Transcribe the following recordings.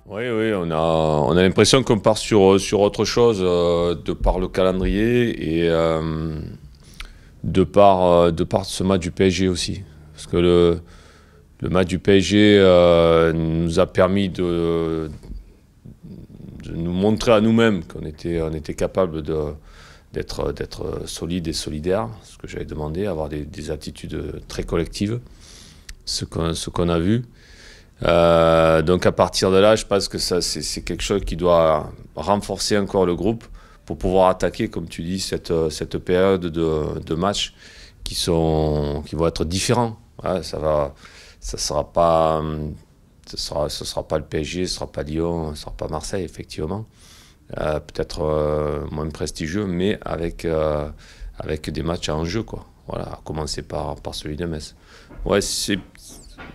Oui, oui, on a l'impression qu'on part sur autre chose de par le calendrier et de par ce match du PSG aussi. Parce que le match du PSG nous a permis de nous montrer à nous-mêmes qu'on était capable d'être solide et solidaire, ce que j'avais demandé, avoir des attitudes très collectives, ce qu'on a vu. Donc à partir de là, je pense que ça, c'est quelque chose qui doit renforcer encore le groupe pour pouvoir attaquer, comme tu dis, cette période de matchs qui vont être différents. Ouais, ça sera pas, ce sera pas le PSG, ce sera pas Lyon, ce sera pas Marseille, effectivement. Peut-être moins prestigieux, mais avec des matchs à enjeu, quoi. Voilà, à commencer par celui de Metz. Ouais,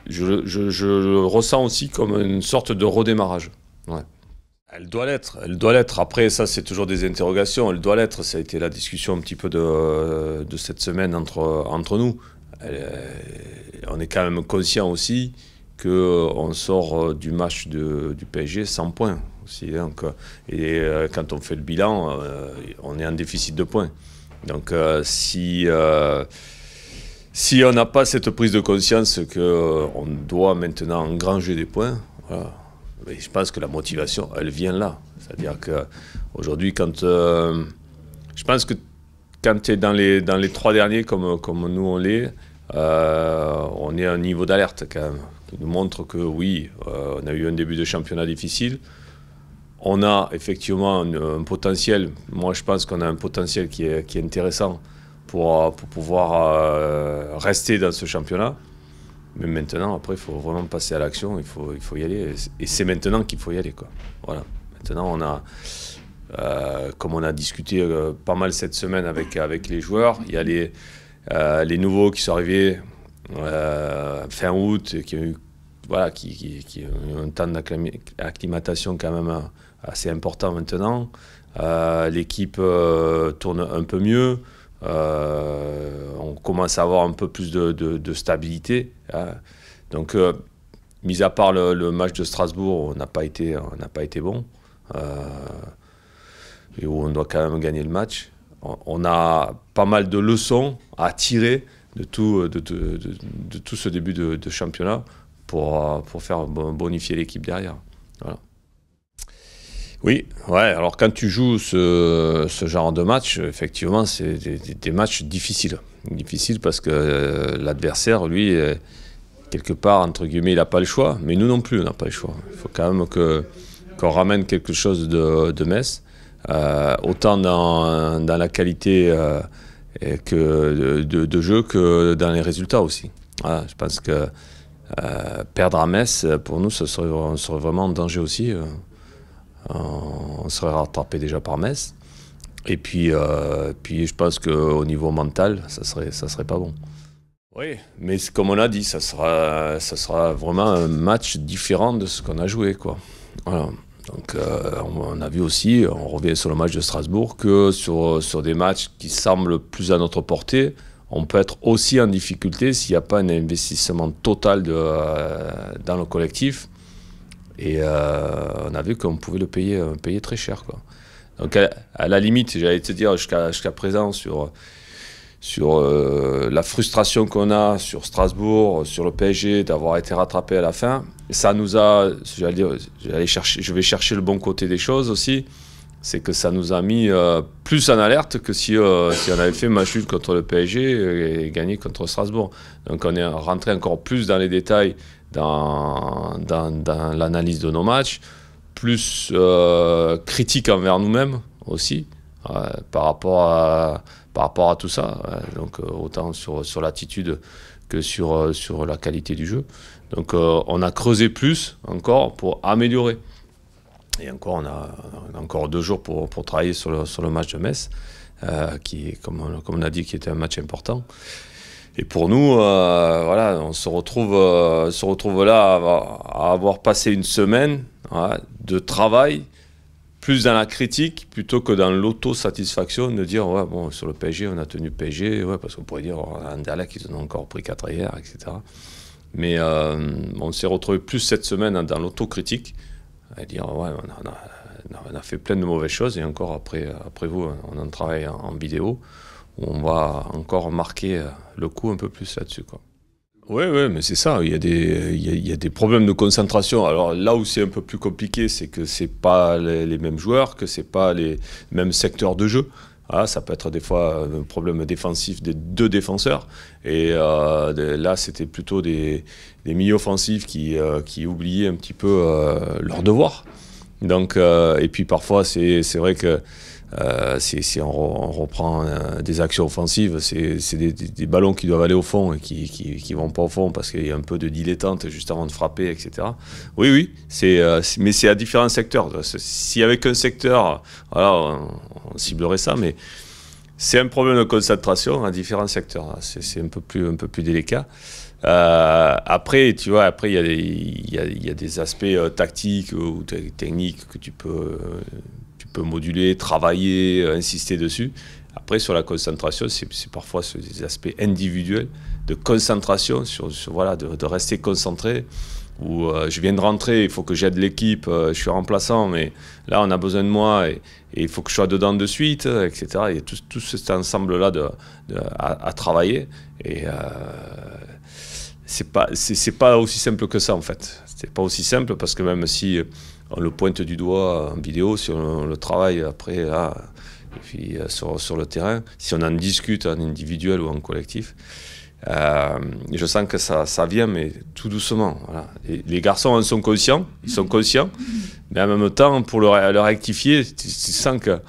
je le ressens aussi comme une sorte de redémarrage. Ouais. Elle doit l'être, elle doit l'être. Après, ça, c'est toujours des interrogations. Elle doit l'être. Ça a été la discussion un petit peu de cette semaine entre nous. On est quand même conscient aussi qu'on sort du match du PSG sans points. Aussi, donc, quand on fait le bilan, on est en déficit de points. Donc, si on n'a pas cette prise de conscience qu'on doit maintenant engranger des points, voilà. Mais je pense que la motivation, elle vient là. C'est-à-dire qu'aujourd'hui, je pense que quand tu es dans les trois derniers, comme nous on l'est, on est à un niveau d'alerte quand même, qui nous montre que oui, on a eu un début de championnat difficile. On a effectivement un potentiel, moi je pense qu'on a un potentiel qui est intéressant pour pouvoir rester dans ce championnat. Mais maintenant, après, il faut vraiment passer à l'action, il faut y aller. Et c'est maintenant qu'il faut y aller, quoi. Voilà. Maintenant, comme on a discuté pas mal cette semaine avec les joueurs, il y a les nouveaux qui sont arrivés fin août, qui ont eu, voilà, qui ont eu un temps d'acclimatation quand même assez important maintenant. L'équipe tourne un peu mieux. On commence à avoir un peu plus de stabilité. Hein. Donc, mis à part le match de Strasbourg, on n'a pas été bon. Et où on doit quand même gagner le match. On a pas mal de leçons à tirer de tout ce début de championnat pour faire bonifier l'équipe derrière. Voilà. Oui, ouais, alors quand tu joues ce genre de match, effectivement, c'est des matchs difficiles. Difficiles parce que l'adversaire, lui, quelque part, entre guillemets, il n'a pas le choix, mais nous non plus, on n'a pas le choix. Il faut quand même qu'on ramène quelque chose de Metz, autant dans la qualité de jeu que dans les résultats aussi. Voilà, je pense que perdre à Metz, pour nous, on serait vraiment en danger aussi. On serait rattrapé déjà par Metz. Et puis je pense qu'au niveau mental, ça serait pas bon. Oui, mais comme on a dit, ça sera vraiment un match différent de ce qu'on a joué, quoi. Voilà. Donc on a vu aussi, on revient sur le match de Strasbourg, que sur des matchs qui semblent plus à notre portée, on peut être aussi en difficulté s'il n'y a pas un investissement total dans le collectif. Et on a vu qu'on pouvait le payer très cher, quoi. Donc à la limite, j'allais te dire jusqu'à présent sur la frustration qu'on a sur Strasbourg, sur le PSG, d'avoir été rattrapé à la fin, ça nous a, je vais chercher le bon côté des choses aussi, c'est que ça nous a mis plus en alerte que si on avait fait match nul contre le PSG et gagné contre Strasbourg. Donc on est rentré encore plus dans les détails dans l'analyse de nos matchs, plus critique envers nous-mêmes aussi, par rapport à tout ça. Donc autant sur l'attitude que sur la qualité du jeu. Donc on a creusé plus encore pour améliorer. Et encore, on a encore 2 jours pour travailler sur le match de Metz, qui, comme on a dit, qui était un match important. Et pour nous, voilà, on se retrouve là à avoir passé une semaine, voilà, de travail, plus dans la critique plutôt que dans l'autosatisfaction de dire ouais, bon, sur le PSG, on a tenu le PSG, ouais, parce qu'on pourrait dire oh, Anderlecht, ils en ont encore pris 4 hier, etc. Mais on s'est retrouvé plus cette semaine dans l'autocritique et dire ouais, on a fait plein de mauvaises choses, et encore après vous, on a un travail en vidéo où on va encore marquer le coup un peu plus là-dessus, quoi. Oui, mais c'est ça, il y a des problèmes de concentration. Alors là où c'est un peu plus compliqué, c'est que c'est pas les mêmes joueurs, que c'est pas les mêmes secteurs de jeu. Ah, ça peut être des fois un problème défensif des deux défenseurs. Et là, c'était plutôt des milieux offensifs qui oubliaient un petit peu leur devoir. Donc, et puis parfois, c'est vrai que si on reprend des actions offensives, c'est des ballons qui doivent aller au fond et qui vont pas au fond parce qu'il y a un peu de dilettante juste avant de frapper, etc. Oui, mais c'est à différents secteurs. Si avec un secteur, voilà, on ciblerait ça, mais c'est un problème de concentration à différents secteurs. C'est un peu plus délicat. Après, tu vois, il y a des aspects tactiques ou techniques que tu peux moduler, travailler, insister dessus. Après, sur la concentration, c'est parfois sur des aspects individuels de concentration, voilà, de rester concentré. Où je viens de rentrer, il faut que j'aide l'équipe, je suis remplaçant, mais là, on a besoin de moi et il faut que je sois dedans de suite, etc. Il y a tout cet ensemble-là à travailler. Et c'est pas aussi simple que ça, en fait. C'est pas aussi simple parce que même si on le pointe du doigt en vidéo, si on le travaille après, là, et puis sur le terrain, si on en discute en individuel ou en collectif, je sens que ça vient, mais tout doucement. Voilà. Les garçons en sont conscients, mais en même temps, pour le rectifier, tu sens que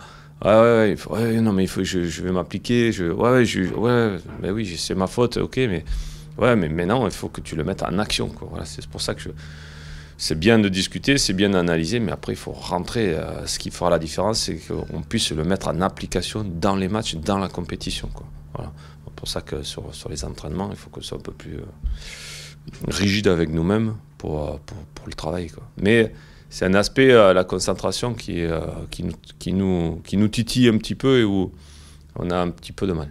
non, mais je vais m'appliquer, mais oui, c'est ma faute, ok, mais maintenant, il faut que tu le mettes en action, quoi. Voilà, c'est pour ça que c'est bien de discuter, c'est bien d'analyser, mais après, il faut rentrer. Ce qui fera la différence, c'est qu'on puisse le mettre en application dans les matchs, dans la compétition, quoi. Voilà. C'est pour ça que sur les entraînements, il faut qu'on soit un peu plus rigide avec nous-mêmes pour le travail, quoi. Mais c'est un aspect, la concentration, qui nous titille un petit peu et où on a un petit peu de mal.